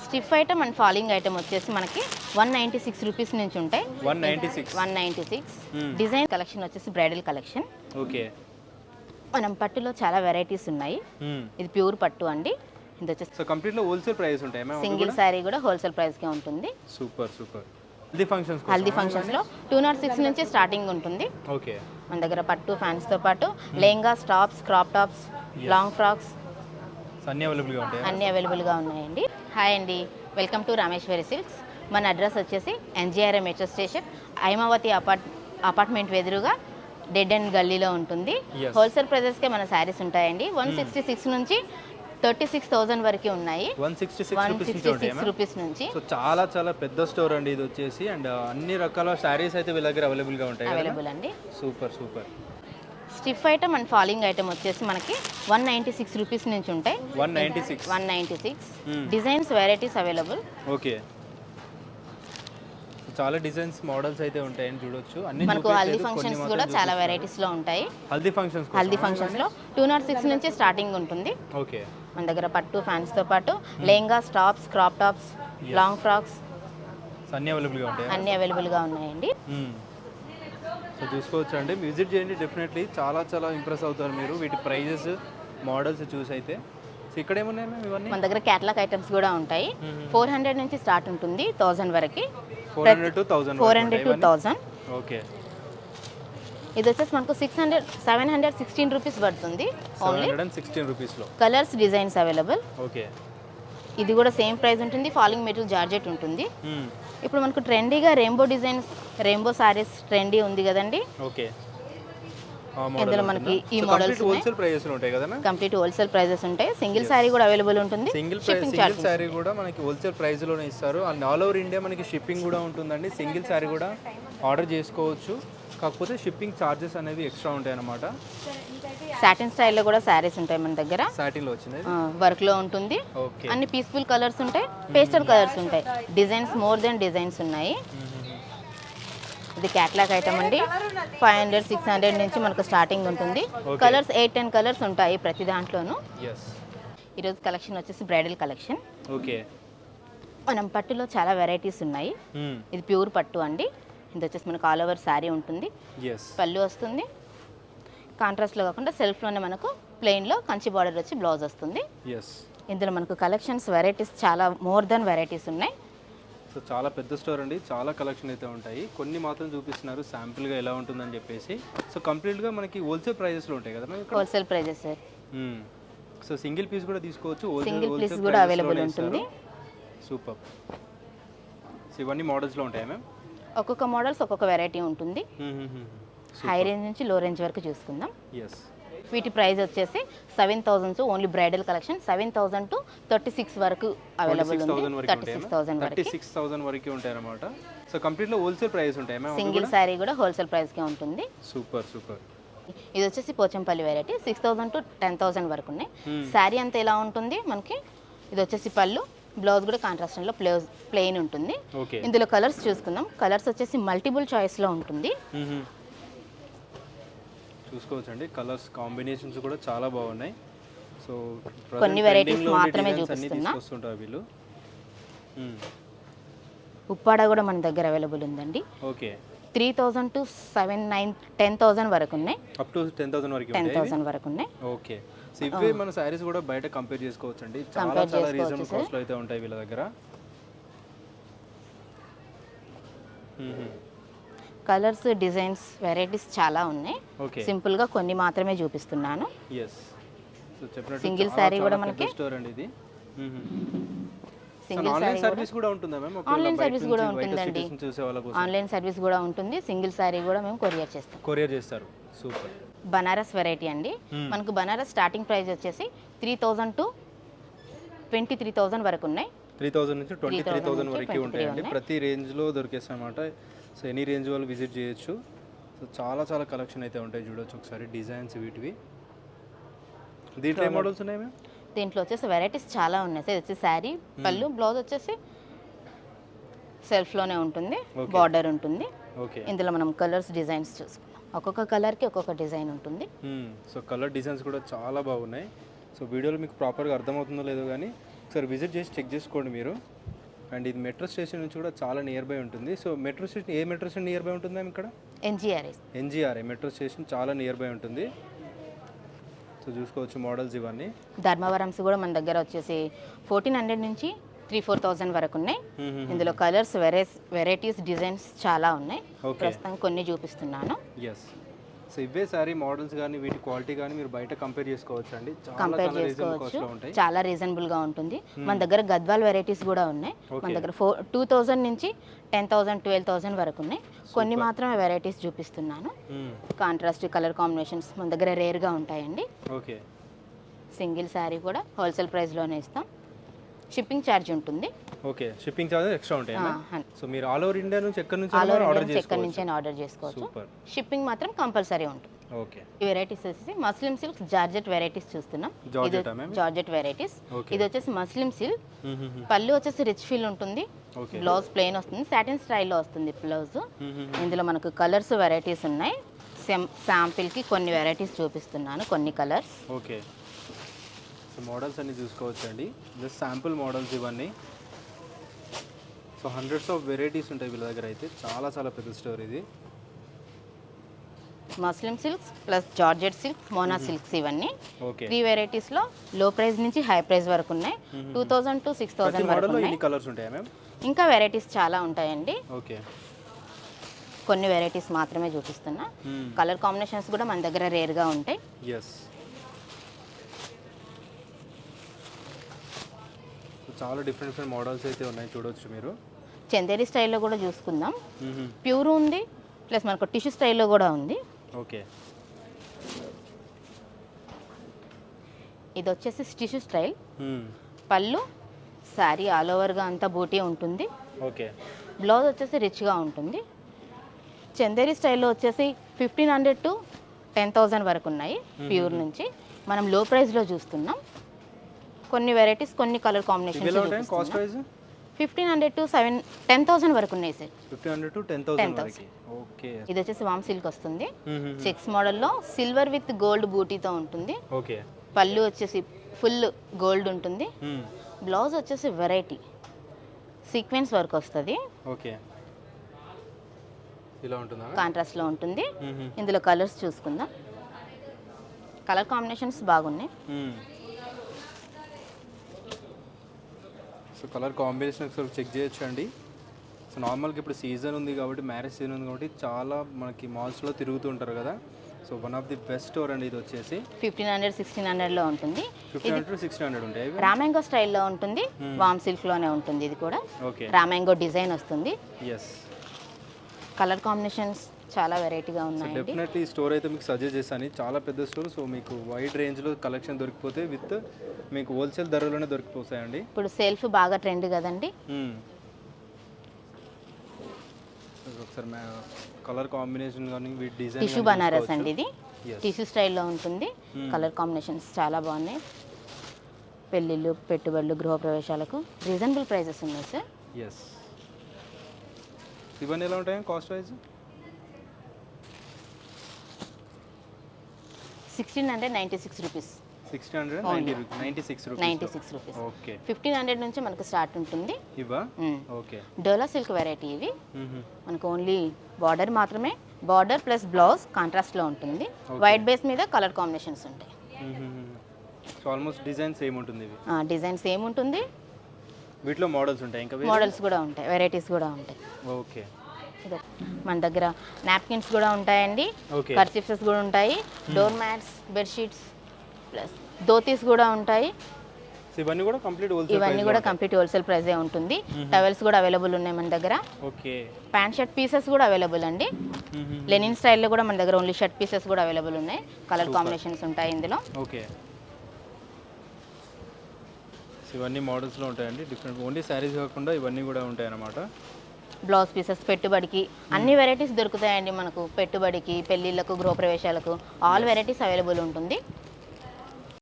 Stiff item and falling item వచ్చేసి మనకి 196 rupees నుంచి ఉంటాయి. 196 డిజైన్ కలెక్షన్ వచ్చేసి బ్రైడల్ కలెక్షన్. ఓకే, మనం పట్టులో చాలా వెరైటీస్ ఉన్నాయి. ఇది ప్యూర్ పట్టు అండి. ఇది వచ్చేసి సో కంప్లీట్ లో హోల్సేల్ ప్రైస్ ఉంటాయి మ్యామ్. సింగిల్ సారీ కూడా హోల్సేల్ ప్రైస్ కే ఉంటుంది. Super super. హల్దీ ఫంక్షన్స్ లో 206 నుంచి స్టార్టింగ్ ఉంటుంది. ఓకే, మన దగ్గర పట్టు ఫ్యాన్స్ తో పాటు lehenga, tops, crop tops, long frocks అన్ని అవైలబుల్ గా ఉంటాయి. అన్ని అవైలబుల్ గా ఉన్నాయండి. హాయ్ అండి, వెల్కమ్ టు రామేశ్వరి సిల్క్స్. మన అడ్రస్ వచ్చేసి NGRM మెట్రో స్టేషన్, ఐమావతి అపార్ట్మెంట్ ఎదురుగా డెడ్ అండ్ గల్లీలో ఉంటుంది. హోల్సేల్ ప్రైజెస్కే మన శారీస్ ఉంటాయండి. 166 నుంచి 36,000 వరకు ఉన్నాయి. 166 రూపీస్ నుంచి. సో చాలా చాలా పెద్ద స్టోర్ అండి ఇది వచ్చేసి. అండ్ అన్ని రకాల శారీస్ అయితే వీళ్ళ దగ్గర అవైలబుల్ గా ఉంటాయి. అవైలబుల్ అండి. Super super. Stiff item and falling item వచ్చేసి మనకి 196 రూపీస్ నుంచి ఉంటాయి. 196 డిజైన్స్ వెరైటీస్ అవైలబుల్. ఓకే, చాలా డిజైన్స్ మోడల్స్ అయితే ఉంటాయని చూడొచ్చు. అన్ని మనకు హల్దీ ఫంక్షన్స్ కూడా చాలా వెరైటీస్ లో ఉంటాయి. హల్దీ ఫంక్షన్స్ లో 206 నుంచి స్టార్టింగ్ ఉంటుంది. ఓకే, మన దగ్గర పట్టు ఫ్యాన్స్ తో పాటు lehenga, tops, crop tops, long frocks అన్ని అవైలబుల్ గా ఉంటాయి. అన్ని అవైలబుల్ గా ఉన్నాయండి. సో చూసుకోవచ్చు అండి, విజిట్ చేయండి. డెఫినెట్లీ చాలా చాలా ఇంప్రెస్ అవుతారు మీరు వీటి ప్రైజెస్ మోడల్స్ చూసి అయితే. సో ఇక్కడ ఏమున్నాయి మ్యామ్ ఇవన్నీ? మన దగ్గర క్యాటలాగ్ ఐటమ్స్ కూడా ఉంటాయి. 400 నుంచి స్టార్ట్ ఉంటుంది, 1000 వరకు. 400 to 1000. ఓకే, ఇది వచ్చేసి మనకు 716 రూపీస్ పడుతుంది. 716 రూపీస్ లో కలర్స్, డిజైన్స్ అవైలబుల్. ఓకే, ఇది కూడా సేమ్ ప్రైస్ ఉంటుంది. ఫాలింగ్ మెటీరియల్ జార్జెట్ ఉంటుంది. ఇప్పుడు మనకు ట్రెండీగా rainbow designs, rainbow saris trendy ఉంది కదండి. ఓకే, ఇందులో మనకి ఈ మోడల్స్ హోల్సేల్ ప్రైజెస్ ఉంటాయి కదా. కంప్లీట్ హోల్సేల్ ప్రైజెస్ ఉంటాయి. సింగిల్ సారీ కూడా అవైలబుల్ ఉంటుంది. సింగిల్ సారీ కూడా మనకి హోల్సేల్ ప్రైస్ లోనే ఇస్తారు. అండ్ ఆల్ ఓవర్ ఇండియా మనకి షిప్పింగ్ కూడా ఉంటుందండి. సింగిల్ సారీ కూడా ఆర్డర్ చేసుకోవచ్చు, కాకపోతే షిప్పింగ్ ఛార్జెస్ అనేవి ఎక్స్ట్రా ఉంటాయి అన్నమాట. సాటిన్ స్టైల్లో కూడా సారీస్ ఉంటాయి మన దగ్గర. సాటిన్ లో వచ్చింది, వర్క్ లో ఉంటుంది. అన్ని పీస్ఫుల్ కలర్స్ ఉంటాయి, పేస్టల్ కలర్స్ ఉంటాయి. డిజైన్స్ మోర్ దెన్ డిజైన్స్ ఉన్నాయి. ఇది క్యాటలాగ్ ఐటమ్ అండి. 500, 600 నుంచి మనకు స్టార్టింగ్ ఉంటుంది. కలర్స్ 8-10 కలర్స్ ఉంటాయి ప్రతి దాంట్లోనూ. ఈరోజు కలెక్షన్ వచ్చేసి బ్రైడల్ కలెక్షన్. ఓకే, మనం పట్టులో చాలా వెరైటీస్ ఉన్నాయి. ఇది ప్యూర్ పట్టు అండి. ఇది వచ్చేసి మనకు ఆల్ ఓవర్ శారీ ఉంటుంది. పళ్ళు వస్తుంది. కాంట్రాస్ట్లో కాకుండా సెల్ఫ్లోనే మనకు ప్లెయిన్లో కంచి బార్డర్ వచ్చి బ్లౌజ్ వస్తుంది. ఇందులో మనకు కలెక్షన్స్ వెరైటీస్ చాలా మోర్ దెన్ వెరైటీస్ ఉన్నాయి. సో చాలా పెద్ద స్టోర్ అండి, చాలా కలెక్షన్ అయితే ఉంటాయి. కొన్ని మాత్రం చూపిస్తున్నారు శాంపుల్గా ఎలా ఉంటుందని చెప్పేసి. సో కంప్లీట్గా మనకి హోల్సేల్ ప్రైజెస్లో ఉంటాయి కదా. Wholesale prices sir. So single piece కూడా తీసుకోవచ్చు, సింగిల్ పీస్ కూడా అవైలబుల్ ఉంటుంది. సూపర్. సో ఇవన్నీ మోడల్స్లో ఉంటాయా మ్యామ్? ఒక్కొక్క మోడల్స్ ఒక్కొక్క వెరైటీ ఉంటుంది. హై రేంజ్ నుంచి లో రేంజ్ వరకు చూసుకుందాం. వీటి ప్రైస్ వచ్చేసి 7,000 ఓన్లీ బ్రైడల్ కలెక్షన్. 7,000 to 36 వరకు అవైలబుల్ ఉంది. 36,000 వరకు ఉంటాయి అన్నమాట. సో కంప్లీట్ లో హోల్సేల్ ప్రైస్ ఉంటాయి మ్యామ్. సింగిల్ సారీ కూడా హోల్సేల్ ప్రైస్ కే ఉంటుంది. Super super. ఇది వచ్చేసి పోచంపల్లి వెరైటీ. 6,000 to 10,000 వరకు ఉన్నాయి. సారీ అంతా ఎలా ఉంటుంది మనకి. ఇది వచ్చేసి పళ్ళు, బ్లౌజ్ కూడా కాంట్రాస్ట్ లో ప్లెయిన్ ఉంటుంది. ఇందులో కలర్స్ చూసుకుందాం. కలర్స్ వచ్చేసి మల్టిపుల్ చాయిస్ లో ఉంటుంది. చూసుకోవచ్చండి, కలర్స్ కాంబినేషన్స్ కూడా చాలా బాగున్నాయి. సో కొన్ని వెరైటీస్ మాత్రమే చూపిస్తున్నా. వీళ్ళు ఉప్పాడ కూడా మన దగ్గర అవైలబుల్ ఉందండి. ఓకే, 3,000 to 7,900, 10,000 వరకు ఉన్నాయి. అప్ టు 10,000 వరకు 10,000 వరకు ఉన్నాయి. ఓకే, సో ఇవే మన సారీస్ కూడా బయట కంపేర్ చేసుకోవచ్చు అండి. చాలా చాలా రీజనబుల్ కాస్ట్ లో అయితే ఉంటాయి వీళ్ళ దగ్గర. కలర్స్, డిజైన్స్, వెరైటీస్ చాలా ఉన్నాయి. సింపుల్ గా కొన్ని మాత్రమే చూపిస్తున్నాను. సింగిల్ సారీ కూడా మనకి స్టోర్ అండి ఇది. సింగిల్ సారీ సర్వీస్ కూడా ఉంటుందా మ్యామ్? ఆన్లైన్ సర్వీస్ కూడా ఉంటుందండి. ఆన్లైన్ సర్వీస్ కూడా ఉంటుంది. సింగిల్ సారీ కూడా మేము కొరియర్ చేస్తాం. కొరియర్ చేస్తారు. సూపర్. బనారస్ వెరైటీ అండి. మనకు బనారస్ స్టార్టింగ్ ప్రైస్ వచ్చేసి 3,000 to 23,000 వరకు ఉన్నాయి. 3,000 నుంచి 23,000 వరకు ఉంటాయండి. ప్రతి రేంజ్ లో దొరికేస్తాయి అన్నమాట. సో ఎనీ రేంజ్ వాళ్ళు విజిట్ చేయొచ్చు. సో చాలా చాలా కలెక్షన్ అయితే ఉంటాయి, చూడొచ్చు ఒకసారి డిజైన్స్ వీటివి. దీంట్లో ఏ మోడల్స్ ఉన్నాయి మ్యామ్? దీంట్లో వచ్చేసి వెరైటీస్ చాలా ఉన్నాయి. ఇది వచ్చేసి శారీ, పళ్ళు, బ్లౌజ్ వచ్చేసి సెల్ఫ్లోనే ఉంటుంది, బార్డర్ ఉంటుంది. ఇందులో మనం కలర్స్, డిజైన్స్ చూసుకున్నాం. ఒక్కొక్క కలర్కి ఒక్కొక్క డిజైన్ ఉంటుంది. సో కలర్ డిజైన్స్ కూడా చాలా బాగున్నాయి. సో వీడియోలో మీకు ప్రాపర్గా అర్థమవుతుందో లేదో కానీ ఒకసారి విజిట్ చేసి చెక్ చేసుకోండి మీరు. అండ్ ఇది మెట్రో స్టేషన్ నుంచి కూడా చాలా నియర్ బై ఉంటుంది. So metro station A metro station near by ఉంటుంది మ్యామ్ ఇక్కడ? ఎన్జిఆర్ఏ మెట్రో స్టేషన్ చాలా నియర్ బై ఉంటుంది. సో చూసుకోవచ్చు మోడల్స్ ఇవన్నీ. ధర్మవరంస్ కూడా మన దగ్గర వచ్చేసి 1400 నుంచి 3,000-4,000 వరకు ఉన్నాయి. ఇందులో కలర్స్ వెరైటీస్ డిజైన్స్ చాలా ఉన్నాయి. ప్రస్తుతం కొన్ని చూపిస్తున్నాను. ఎస్. సో ఇవే సారీ మోడల్స్ కానీ వీటి క్వాలిటీ కానీ మీరు బయట కంపేర్ చేసుకోవచ్చు అండి. కంపేర్ చేసుకోవచ్చు, చాలా రీజనబుల్గా ఉంటుంది. మన దగ్గర గద్వాల్ వెరైటీస్ కూడా ఉన్నాయి. మన దగ్గర 2,000 నుంచి 10,000 12,000 వరకు ఉన్నాయి. కొన్ని మాత్రమే వెరైటీస్ చూపిస్తున్నాను. కాంట్రాస్ట్ కలర్ కాంబినేషన్స్ మన దగ్గర రేర్గా ఉంటాయండి. ఓకే. సింగిల్ శారీ కూడా హోల్సేల్ ప్రైస్లోనే ఇస్తాం. షిప్పింగ్ ఛార్జ్ ఉంటుంది. ఓకే. షిప్పింగ్ ఛార్జెస్ ఎక్స్ట్రా ఉంటాయి. సో మీరు ఆల్ ఓవర్ ఇండియా నుంచి ఎక్కడి నుంచి ఆర్డర్ చేసుకోవచ్చు. షిప్పింగ్ మాత్రం కంపల్సరీ ఉంటుంది. ఓకే. ఈ వెరైటీస్ వచ్చేసి మస్లిం సిల్క్ జార్జెట్ వెరైటీస్ చూస్తున్నాం. Georgette varieties. ఇది వచ్చేసి మస్లిం సిల్క్. పళ్ళు వచ్చేసి రిచ్ ఫీల్ ఉంటుంది. బ్లౌజ్ ప్లెయిన్ వస్తుంది, సాటిన్ స్టైల్లో వస్తుంది బ్లౌజ్. ఇందులో మనకు కలర్స్ వెరైటీస్ ఉన్నాయి. శాంపిల్కి కొన్ని వెరైటీస్ చూపిస్తున్నాను, కొన్ని కలర్స్. ఓకే. సో మోడల్స్ అన్ని చూసుకోవచ్చు అండి. జస్ట్ శాంపుల్ మోడల్స్ ఇవన్నీ. సో హండ్రెడ్స్ ఆఫ్ వెరైటీస్ ఉంటాయి వీళ్ళ దగ్గర అయితే. చాలా చాలా పెద్ద స్టోర్ ఇది. Muslim silks plus georgette silk, Mona silks ఇవన్నీ. ఓకే. 3 వెరైటీస్లో లో ప్రైస్ నుంచి హై ప్రైస్ వరకు ఉన్నాయి. 2,000 to 6,000 వరకు ఉన్నాయి. కలర్స్ ఉంటాయా మ్యామ్? ఇంకా వెరైటీస్ చాలా ఉంటాయండి. ఓకే. కొన్ని వెరైటీస్ మాత్రమే చూపిస్తున్నా. కలర్ కాంబినేషన్స్ కూడా మన దగ్గర రేర్గా ఉంటాయి. ఎస్. చాలా డిఫరెంట్ మోడల్స్ అయితే ఉన్నాయి, చూడవచ్చు మీరు. చందేరి స్టైల్లో కూడా చూసుకుందాం. ప్యూర్ ఉంది, ప్లస్ మనకు టిష్యూ స్టైల్లో కూడా ఉంది. ఓకే. ఇది వచ్చేసి టిష్యూ స్టైల్. పళ్ళు శారీ ఆల్ ఓవర్గా అంతా బూటీ ఉంటుంది. ఓకే. బ్లౌజ్ వచ్చేసి రిచ్గా ఉంటుంది. చందేరి స్టైల్లో వచ్చేసి 1,500 to 10,000 వరకు ఉన్నాయి ప్యూర్ నుంచి. మనం లో ప్రైస్లో చూస్తున్నాం. కొన్ని వెరైటీస్, కొన్ని కలర్ కాంబినేషన్స్. 1,500 to 10,000 వరకు ఉన్నాయి సార్. 1,500 to 10,000 వరకు. ఓకే. ఇది వచ్చేసి వామ్ సిల్క్ వస్తుంది. చెక్స్ మోడల్లో సిల్వర్ విత్ గోల్డ్ బూటీతో ఉంటుంది. ఓకే. పళ్ళు వచ్చేసి ఫుల్ గోల్డ్ ఉంటుంది. బ్లౌజ్ వచ్చేసి వెరైటీ సీక్వెన్స్ వర్క్ వస్తుంది. ఓకే. ఇలా ఉంటుందా? కాంట్రాస్ట్లో ఉంటుంది. ఇందులో కలర్స్ చూసుకుందాం. కలర్ కాంబినేషన్స్ బాగున్నాయి. సో కలర్ కాంబినేషన్ ఒకసారి చెక్ చేయొచ్చు అండి. సో నార్మల్గా ఇప్పుడు సీజన్ ఉంది కాబట్టి, మ్యారేజ్ సీజన్ ఉంది కాబట్టి చాలా మనకి మాల్స్లో తిరుగుతూ ఉంటారు కదా. So one of the best store అండి ఇది వచ్చేసి. 1,500-1,600లో ఉంటుంది. 1,500 to 600 ఉంటాయి. రామాంగో స్టైల్లో ఉంటుంది. వామ్ సిల్క్లోనే ఉంటుంది ఇది కూడా. ఓకే. రామాంగో డిజైన్ వస్తుంది. ఎస్. కలర్ కాంబినేషన్స్ చాలా వెరైటీగా ఉన్నాయి. డెఫినెట్లీ ఈ స్టోర్ అయితే మీకు సజెస్ట్ చేస్తాను. చాలా పెద్ద స్టోర్. సో మీకు వైడ్ రేంజ్లో కలెక్షన్ దొరికిపోతే విత్ మీకు హోల్సేల్ ధరలోనే దొరికిపోతాయండి. ఇప్పుడు సెల్ఫ్ బాగా ట్రెండ్ కదండి. ఒకసారి కలర్ కాంబినేషన్ కానీ వీటి డిజైన్. టిష్యూ బనారస్ అండి ఇది. టిష్యూ స్టైల్లో ఉంటుంది. కలర్ కాంబినేషన్స్ చాలా బాగున్నాయి. పెళ్ళిళ్ళు, పెట్టుబడులు, గృహప్రవేశాలకు రీజనబుల్ ప్రైజెస్ ఉన్నాయి సార్. ఎస్. ఇవన్నీ ఎలా ఉంటాయి cost wise? 1,696 rupees. 696 rupees. Okay. 1,500 నుంచి మనకు స్టార్ట్ ఉంటుంది. ఇవా? ఓకే. డోలా సిల్క్ వెరైటీ ఇవి. మనకు ఓన్లీ బార్డర్ మాత్రమే. బార్డర్ ప్లస్ బ్లౌజ్ కాంట్రాస్ట్లో ఉంటుంది. వైట్ బేస్ మీద కలర్ కాంబినేషన్స్ ఉంటాయి. సో ఆల్మోస్ట్ డిజైన్ సేమ్ ఉంటుంది. డిజైన్ సేమ్ ఉంటుంది. వీటిలో మోడల్స్ ఉంటాయి, ఇంకా మోడల్స్ కూడా ఉంటాయి, వెరైటీస్ కూడా ఉంటాయి. ఓకే. మన దగ్గర నాప్కిన్స్ కూడా ఉంటాయండి. కర్చీఫ్స్ కూడా ఉంటాయి. Door mats, bedsheets plus dhotis కూడా ఉంటాయి. ఇవన్నీ కూడా కంప్లీట్ హోల్సేల్ ప్రైజే ఉంటుంది. టవెల్స్ కూడా అవైలబుల్ ఉన్నాయి మన దగ్గర. ఓకే. ప్యాంట్ షర్ట్ పీసెస్ కూడా అవైలబుల్ అండి. లెనిన్ స్టైల్లో కూడా మన దగ్గర ఓన్లీ షర్ట్ పీసెస్ కూడా అవైలబుల్ ఉన్నాయి. కలర్ కాంబినేషన్స్ ఉంటాయి ఇందులో. ఓకే. ఇవన్నీ మోడల్స్లో ఉంటాయండి. డిఫరెంట్ ఓన్లీ శారీస్ కాకుండా ఇవన్నీ కూడా ఉంటాయి అన్నమాట. బ్లౌజ్ పీసెస్ పెట్టుబడికి అన్ని వెరైటీస్ దొరుకుతాయండి మనకు. పెట్టుబడికి, పెళ్ళిళ్ళకు, గృహప్రవేశాలకు ఆల్ వెరైటీస్ అవైలబుల్ ఉంటుంది.